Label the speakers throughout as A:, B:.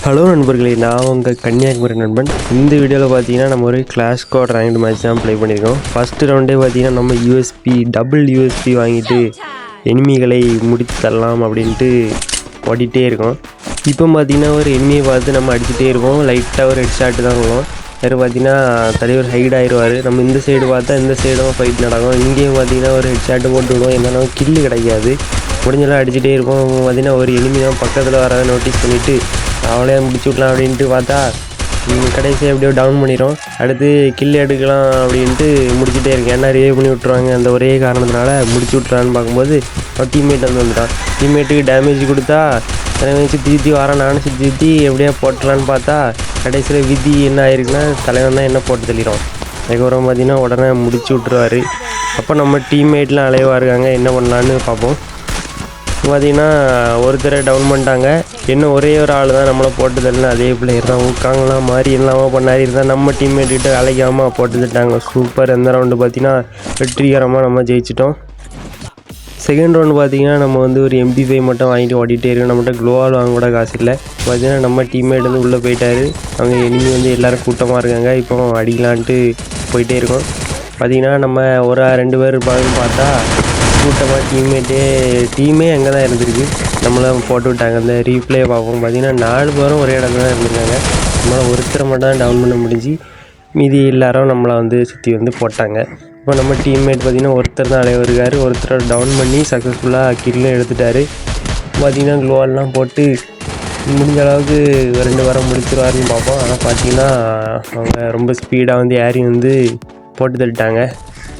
A: Hello நண்பர்களே, நான் உங்கள் கன்னியாகுமரி நண்பன். இந்த வீடியோவில் பார்த்தீங்கன்னா நம்ம ஒரு கிளாஷ் ஸ்குவாட் ரேங்க்டு மேட்ச் தான் ப்ளே பண்ணியிருக்கோம். ஃபஸ்ட்டு ரவுண்டே பார்த்தீங்கன்னா நம்ம டபுள் யூஎஸ்பி வாங்கிட்டு எனிமிகளை முடித்து தரலாம் அப்படின்ட்டு ஓடிட்டே இருக்கோம். இப்போ பார்த்தீங்கன்னா ஒரு எனிமியை பார்த்து நம்ம அடிச்சுட்டே இருக்கோம். லைட்டாக ஒரு ஹெட் ஷாட்டு தான் வரும். வேறு பார்த்தீங்கன்னா தலைவர் ஹைட் ஆயிடுவார். நம்ம இந்த சைடு பார்த்தா இந்த சைடும் ஃபைட் நடக்கும். இங்கேயும் பார்த்தீங்கன்னா ஒரு ஹெட் ஷாட்டு போட்டு விடுவோம். என்னன்னா கில்லு கிடைக்காது. முடிஞ்செல்லாம் அடிச்சுட்டே இருக்கும். பார்த்தீங்கன்னா ஒரு எனிமி தான் பக்கத்தில் வர நோட்டீஸ் பண்ணிவிட்டு அவளே முடிச்சு விட்லாம் அப்படின்ட்டு பார்த்தா கடைசி எப்படியோ டவுன் பண்ணிடும். அடுத்து கில் எடுக்கலாம் அப்படின்ட்டு முடிச்சுட்டே இருக்கேன். ஏன்னா ரிவே பண்ணி விட்ருவாங்க. அந்த ஒரே காரணத்தினால முடிச்சு விட்றான்னு பார்க்கும்போது அவன் டீம்மேட் வந்துட்டான். டீம்மேட்டுக்கு டேமேஜ் கொடுத்தா சுற்றி வரான். நானும் சுற்றி எப்படியா போட்டலான்னு பார்த்தா கடைசியில் விதி என்ன ஆயிருக்குன்னா தலைவன் தான் என்ன போட்டு தள்ளிடும். அதுக்கப்புறம் பார்த்தீங்கன்னா உடனே முடிச்சு விட்ருவார். அப்போ நம்ம டீம்மேட்லாம் அலைவாக இருக்காங்க, என்ன பண்ணலான்னு பார்ப்போம். பார்த்திங்கன்னா ஒருத்தரை டவுன் பண்ணிட்டாங்க. இன்னும் ஒரே ஒரு ஆள் தான் நம்மளை போட்டு தரல. அதே பிளேயர் தான் ஊக்காங்கலாம் மாதிரி இல்லாமல் பண்ணாரி இருந்தால் நம்ம டீம்மேட்டுக்கிட்ட அழைக்காமல் போட்டு தட்டாங்க. சூப்பர். எந்த ரவுண்டு பார்த்திங்கன்னா வெற்றிகரமாக நம்ம ஜெயிச்சிட்டோம். செகண்ட் ரவுண்டு பார்த்திங்கன்னா நம்ம ஒரு MP5 மட்டும் வாங்கிட்டு ஓடிட்டே இருக்கோம். நம்மகிட்ட க்ளோவால் வாங்க கூட காசு இல்லை. பார்த்திங்கன்னா நம்ம டீம்மேட் உள்ளே போயிட்டார். அவங்க எனிமி எல்லோரும் கூட்டமாக இருக்காங்க. இப்போ அடிக்கலான்ட்டு போயிட்டே இருக்கோம். பார்த்திங்கன்னா நம்ம ஒரு 2 பேர் இருப்பாங்கன்னு பார்த்தா கூட்டமாக டீமே அங்கே தான் இருந்திருக்கு. நம்மளை போட்டு விட்டாங்க. அந்த ரீப்ளே பார்ப்போம். பார்த்திங்கன்னா 4 பேரும் ஒரே இடத்துல தான் இருந்திருக்காங்க. நம்மளை ஒருத்தரை மட்டும் தான் டவுன் பண்ண முடிஞ்சு, மீதி எல்லாரும் நம்மளை சுற்றி போட்டாங்க. இப்போ நம்ம டீம்மேட் பார்த்திங்கன்னா ஒருத்தர் தான் அலைவர் இருக்கார். ஒருத்தரை டவுன் பண்ணி சக்ஸஸ்ஃபுல்லாக கில்லும் எடுத்துட்டார். பார்த்திங்கன்னா க்ளோவெல்லாம் போட்டு முடிஞ்ச அளவுக்கு 2 வாரம் முடிச்சிருவாருன்னு பார்ப்போம். ஆனால் பார்த்திங்கன்னா அவங்க ரொம்ப ஸ்பீடாக ஏறி போட்டு தள்ளிட்டாங்க.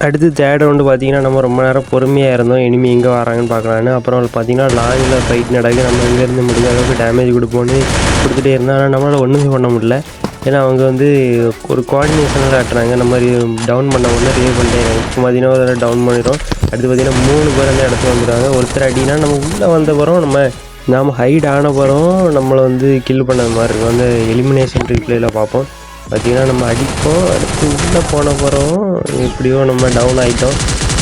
A: அடுத்து தேர்ட் ரவுண்டு பார்த்திங்கன்னா நம்ம ரொம்ப நேரம் பொறுமையாக இருந்தோம், எனிமி எங்கே வராங்கன்னு பார்க்கலான்னு. அப்புறம் பார்த்திங்கன்னா லாங்கில் ஃபைட் நடக்கு. நம்ம இங்கேருந்து முடிஞ்ச அளவுக்கு டேமேஜ் கொடுப்போன்னு கொடுத்துட்டே இருந்தோம். ஆனால் நம்மளால் ஒன்றுமே பண்ண முடியல. ஏன்னா அவங்க ஒரு கோஆர்டினேஷனில் காட்டுறாங்க. நம்ம டவுன் பண்ண உடனே ரிவே பண்ணிட்டேங்க. இப்போ பார்த்திங்கன்னா ஒரு டவுன் பண்ணிடும். அடுத்து பார்த்திங்கன்னா 3 பேர் அந்த இடத்துல வந்துடுவாங்க. ஒருத்தர் அடினா நம்ம உள்ளே வந்த பிறகு நாம் ஹைட் ஆன பிறகும் நம்மளை கில் பண்ணது மாதிரி இருக்கும். அந்த எலிமினேஷன் ரீப்ளேயில் பார்ப்போம். பார்த்திங்கன்னா நம்ம அடிப்போம். அடுத்து உள்ளே போன பிறகும் எப்படியோ நம்ம டவுன் ஆகிட்டோம்.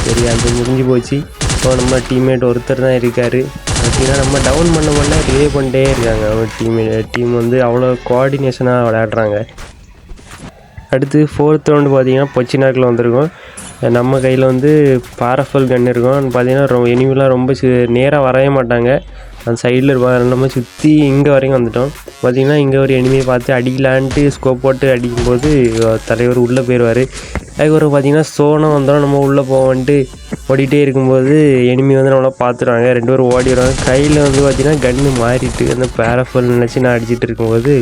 A: சரி, அது முடிஞ்சு போச்சு. இப்போ நம்ம டீம்மேட் ஒருத்தர் தான் இருக்கார். பார்த்திங்கன்னா நம்ம டவுன் பண்ண ரிவே பண்ணிட்டே இருக்காங்க. அவங்க டீம் அவ்வளோ கோஆர்டினேஷனாக விளையாடுறாங்க. அடுத்து ஃபோர்த் ரவுண்டு பார்த்திங்கன்னா பொச்சினாக்கில் வந்திருக்கோம். நம்ம கையில் பாரஃபல் கன் இருக்கும். பார்த்திங்கன்னா எனிமிலாம் ரொம்ப நேராக வரவே மாட்டாங்க. அந்த சைடில் இருப்பாங்க. நம்ம சுற்றி இங்கே வரைக்கும் வந்துட்டோம். பார்த்திங்கன்னா இங்கே ஒரு எனிமியை பார்த்து அடிக்கலான்ட்டு ஸ்கோப் போட்டு அடிக்கும்போது தலைவர் உள்ளே போயிடுவார். அதுக்கப்புறம் பார்த்திங்கன்னா சோனம் வந்தோம். நம்ம உள்ளே போவோன்ட்டு ஓடிட்டே இருக்கும்போது எனிமி நம்மளை பார்த்துருவாங்க. 2 பேரும் ஓடி வருவாங்க. கையில் பார்த்திங்கன்னா கன்று மாறிட்டு அந்த பாரஃபல் நினச்சி நான் அடிச்சுட்டு இருக்கும்போது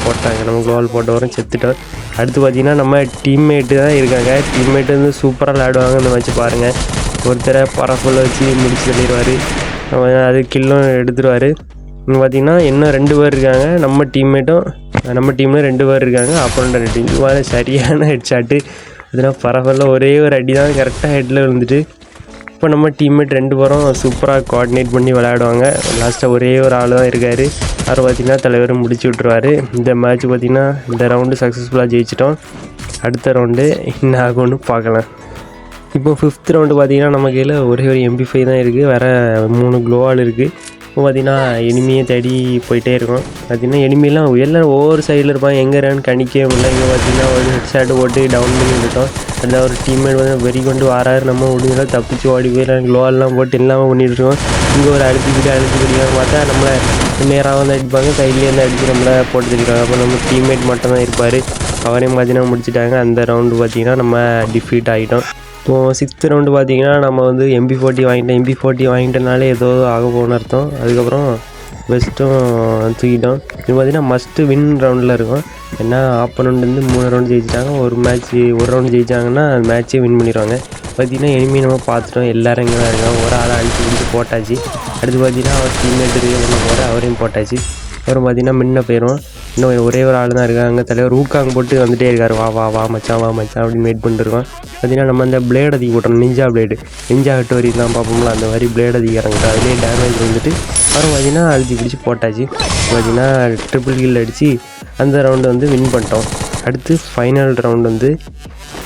A: போட்டாங்க. நம்ம க்ளோவால் போட்ட வரும் செத்துட்டோம். அடுத்து பார்த்திங்கன்னா நம்ம டீம்மேட்டு தான் இருக்காங்க. டீம்மேட்டு சூப்பராக விளையாடுவாங்க. இந்த மேட்ச் பாருங்கள். ஒருத்தரை பாரஃபல் வச்சு முடிச்சு தள்ளிடுவார். அது கில்லும் எடுத்துருவார். பார்த்திங்கன்னா இன்னும் 2 பேர் இருக்காங்க. நம்ம டீமில் 2 பேர் இருக்காங்க. அப்புறம் டீம் சரியான ஹெட் ஷாட்டு. அதனால் பரவாயில்ல, ஒரே ஒரு அடி தான் கரெக்டாக ஹெட்டில் விழுந்துட்டு. இப்போ நம்ம டீம்மேட் 2 பேரும் சூப்பராக கோஆர்டினேட் பண்ணி விளையாடுவாங்க. லாஸ்ட்டாக ஒரே ஒரு ஆள் தான் இருக்கார். அவர் பார்த்திங்கன்னா தலைவர் முடிச்சு விட்ருவார். இந்த மேட்ச் பார்த்திங்கன்னா இந்த ரவுண்டு சக்ஸஸ்ஃபுல்லாக ஜெயிச்சிட்டோம். அடுத்த ரவுண்டு என்ன ஆகும்னு பார்க்கலாம். இப்போ 5th ரவுண்டு பார்த்திங்கன்னா நம்ம கையில் ஒரே ஒரு MP5 தான் இருக்குது. வேறு 3 க்ளோவால் இருக்குது. இப்போ பார்த்திங்கன்னா எனிமியை தேடி போயிட்டே இருக்கோம். பார்த்திங்கன்னா எனிமிலாம் எல்லாம் ஒவ்வொரு சைடில் இருப்பாங்க. எங்கே இருக்கான்னு கணிக்கவே முடியல. இங்கே பார்த்திங்கன்னா ஒரு ஹெட் ஷாட்டு போட்டு டவுன் பண்ணி விட்டுட்டோம். அதில் ஒரு டீம்மேட் வெறி கொண்டு வராரு. நம்ம முடிஞ்செல்லாம் தப்பிச்சு ஓடி போய் க்ளோவால்லாம் போட்டு எல்லாமே பண்ணிகிட்டு இருக்கோம். இங்கே ஒரு அழுத்திக்கிட்டான்னு பார்த்தா நம்மளை நேராக அடிப்பாங்க. கையிலேயே அடித்து நம்மளை போட்டு தெரிவிக்காங்க. அப்போ நம்ம டீம்மேட் மட்டும் தான் இருப்பார். அவரையும் பார்த்திங்கன்னா முடிச்சுட்டாங்க. அந்த ரவுண்டு பார்த்திங்கன்னா நம்ம டிஃபீட் ஆகிட்டோம். இப்போது 6th ரவுண்டு பார்த்திங்கன்னா நம்ம MP40 வாங்கிட்டோம். MP40 வாங்கிட்டனாலே ஏதோ ஆக போகணும்னு அர்த்தம். அதுக்கப்புறம் பெஸ்ட்டும் தூக்கிட்டோம். இது பார்த்திங்கன்னா மஸ்ட்டு வின் ரவுண்டில் இருக்கும். ஏன்னா ஆப்போனண்ட் 3 ரவுண்டு ஜெயிச்சிட்டாங்க. ஒரு ரவுண்டு ஜெயிச்சாங்கன்னா அந்த மேட்ச்சே வின் பண்ணிடுவாங்க. பார்த்திங்கன்னா எனிமி நம்ம பார்த்துட்டோம். எல்லோரும் இங்கே தான் இருக்காங்க. ஒரு ஆளை அடிச்சு போட்டாச்சு. அடுத்து பார்த்திங்கன்னா அவர் டீம்மேட் பண்ண போகிற அவரையும் போட்டாச்சு. அப்புறம் பார்த்திங்கன்னா முன்ன போயிடும். இன்னும் ஒரே ஒரு ஆள் தான் இருக்காங்க. தலைவர் ஊக்காங்க போட்டு வந்துகிட்டே இருக்கார். வா மச்சான் அப்படின்னு வெயிட் பண்ணிட்டுருக்கோம். பார்த்திங்கன்னா நம்ம அந்த பிளேட் அதிக போட்டோம். நிஞ்சா ஹட்டோரி தான் பார்ப்போம்ல, அந்த மாதிரி பிளேட் அதிக இறங்கிட்டு அதுலேயே டேமேஜ் வந்துட்டு அப்புறம் பார்த்திங்கன்னா அழுத்தி பிடிச்சி போட்டாச்சு. பார்த்திங்கன்னா ட்ரிபிள் கில் அடித்து அந்த ரவுண்டு வின் பண்ணிட்டோம். அடுத்து ஃபைனல் ரவுண்ட் வந்து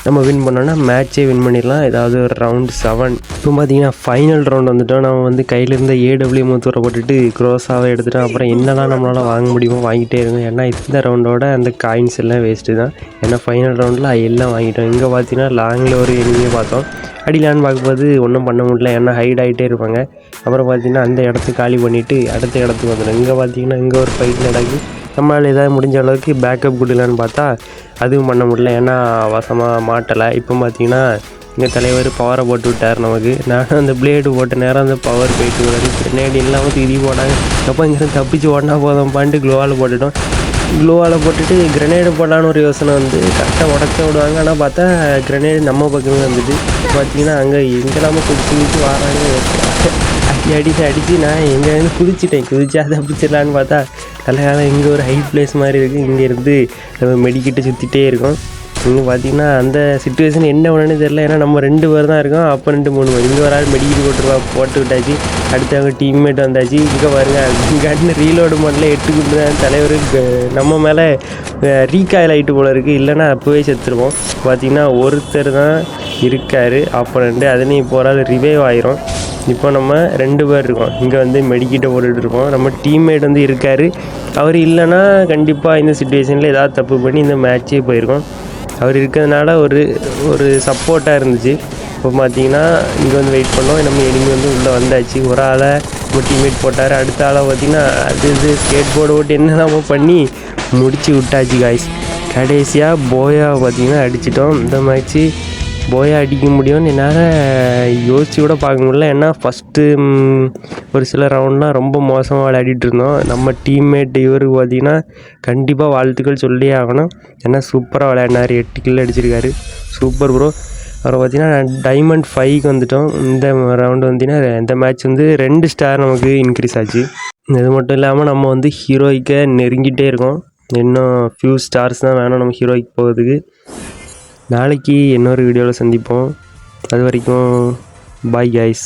A: நம்ம வின் பண்ணோன்னா மேட்சே வின் பண்ணிடலாம். ஏதாவது ஒரு ரவுண்ட் 7. இப்போ பார்த்தீங்கன்னா ஃபைனல் ரவுண்ட் வந்துட்டோம். நம்ம வந்து கையில் இருந்த AWM தூர போட்டுட்டு க்ரோஸாவை எடுத்துட்டோம். அப்புறம் என்னெல்லாம் நம்மளால் வாங்க முடியுமோ வாங்கிட்டே இருக்கும். ஏன்னா இந்த ரவுண்டோட அந்த காயின்ஸ் எல்லாம் வேஸ்ட்டு தான். ஏன்னா ஃபைனல் ரவுண்டில் எல்லாம் வாங்கிட்டோம். இங்கே பார்த்தீங்கன்னா லாங்கில் ஒரு எனிமையை பார்த்தோம். அடிலான்னு பார்க்கும்போது ஒன்றும் பண்ண முடியல, ஏன்னா ஹைட் ஆகிட்டே இருப்பாங்க. அப்புறம் பார்த்தீங்கன்னா அந்த இடத்த காலி பண்ணிவிட்டு அடுத்த இடத்துக்கு வந்துடும். இங்கே பார்த்தீங்கன்னா இங்கே ஒரு ஃபைட் நடக்குது. நம்மளால் ஏதாவது முடிஞ்ச அளவுக்கு பேக்கப் கொடுக்கலான்னு பார்த்தா அதுவும் பண்ண முடியல, ஏன்னா வசமாக மாட்டலை. இப்போ பார்த்தீங்கன்னா இங்கே தலைவர் பவரை போட்டு விட்டார் நமக்கு. நானும் அந்த பிளேடு போட்ட நேரம் அந்த பவர் போயிட்டு வருது. கிரனேட் இல்லாமல் திரி போனாங்க. எப்போ இங்கே தப்பிச்சு ஓடனா போதும் பான்ட்டு க்ளோவால் போட்டுட்டோம். க்ளோவால் போட்டுட்டு கிரனேடு போடலான்னு ஒரு யோசனை வந்து கரெக்டாக உடச்ச விடுவாங்க. ஆனால் பார்த்தா கிரனேடு நம்ம பக்கமே வந்துட்டு பார்த்தீங்கன்னா அங்கே எங்கெல்லாமல் குதிச்சு வராங்க. அடித்து நான் எங்கேருந்து குதிச்சு அதை பிடிச்சிடலான்னு பார்த்தா தலைகாலம் இங்கே ஒரு ஹை பிளேஸ் மாதிரி இருக்குது. இங்கேருந்து நம்ம மெடிக்கிட்டு சுற்றிட்டே இருக்கோம். இங்கே பார்த்தீங்கன்னா அந்த சிச்சுவேஷன் என்ன ஒன்றுன்னு தெரில, ஏன்னா நம்ம 2 பேர் தான் இருக்கோம். அப்போ 2 3 பேர் இங்கே ஒரு ஆள் மெடிக்கிட்டு போட்டு விட்டாச்சு. அடுத்து அவங்க டீம்மேட் வந்தாச்சு. இங்கே பாருங்க கண்ணு ரீலோடு மாடல 8 குண்டு தான் தலைவர் நம்ம மேலே ரீகாயில் ஆகிட்டு போல இருக்குது. இல்லைன்னா அப்போவே செத்துருவோம். பார்த்தீங்கன்னா ஒருத்தர் தான் இருக்கார் அப்போ 2, அதுலேயும் இப்போ ஒரு ஆள் ரிவைவ் ஆயிரும். இப்போ நம்ம 2 பேர் இருக்கோம். இங்கே வந்து மெடிக்கிட்ட போட்டுட்டு இருக்கோம். நம்ம டீம்மேட் வந்து இருக்கார். அவர் இல்லைன்னா கண்டிப்பாக இந்த சிச்சுவேஷனில் ஏதாவது தப்பு பண்ணி இந்த மேட்ச்சே போயிருக்கோம். அவர் இருக்கிறதுனால ஒரு சப்போர்ட்டாக இருந்துச்சு. இப்போ பார்த்தீங்கன்னா இங்கே வந்து வெயிட் பண்ணோம். நம்ம எனிமி வந்து உள்ளே வந்தாச்சு. ஒரு ஆளை நம்ம டீம்மேட் போட்டார். அடுத்த ஆளை பார்த்திங்கன்னா அது ஸ்கேட் போர்டு ஓட்டு என்னெல்லாமோ பண்ணி முடிச்சு விட்டாச்சு காய்ஸ். கடைசியாக போயா பார்த்திங்கன்னா அடிச்சிட்டோம். இந்த மேட்ச்சு போயா அடிக்க முடியும்னு என்னால் யோசிச்சு கூட பார்க்க முடியல. ஏன்னா ஃபஸ்ட்டு ஒரு சில ரவுண்ட்லாம் ரொம்ப மோசமாக விளையாடிட்டு இருந்தோம். நம்ம டீம்மேட் இவருக்கு பார்த்திங்கன்னா கண்டிப்பாக வாழ்த்துக்கள் சொல்லியே ஆகணும். ஏன்னா சூப்பராக விளையாடினார். 8 கில் அடிச்சிருக்காரு. Super bro. அப்புறம் பார்த்திங்கன்னா டைமண்ட் 5க்கு வந்துவிட்டோம். இந்த ரவுண்டு வந்திங்கன்னா இந்த மேட்ச் வந்து 2 ஸ்டார் நமக்கு இன்க்ரீஸ் ஆச்சு. இது மட்டும் இல்லாமல் நம்ம வந்து ஹீரோய்க்கை நெருங்கிட்டே இருக்கோம். இன்னும் ஃபியூ ஸ்டார்ஸ் தான் வேணும் நம்ம ஹீரோய்க்கு போகிறதுக்கு. நாளைக்கு இன்னொரு வீடியோவில் சந்திப்போம். அது வரைக்கும் பாய் கைஸ்.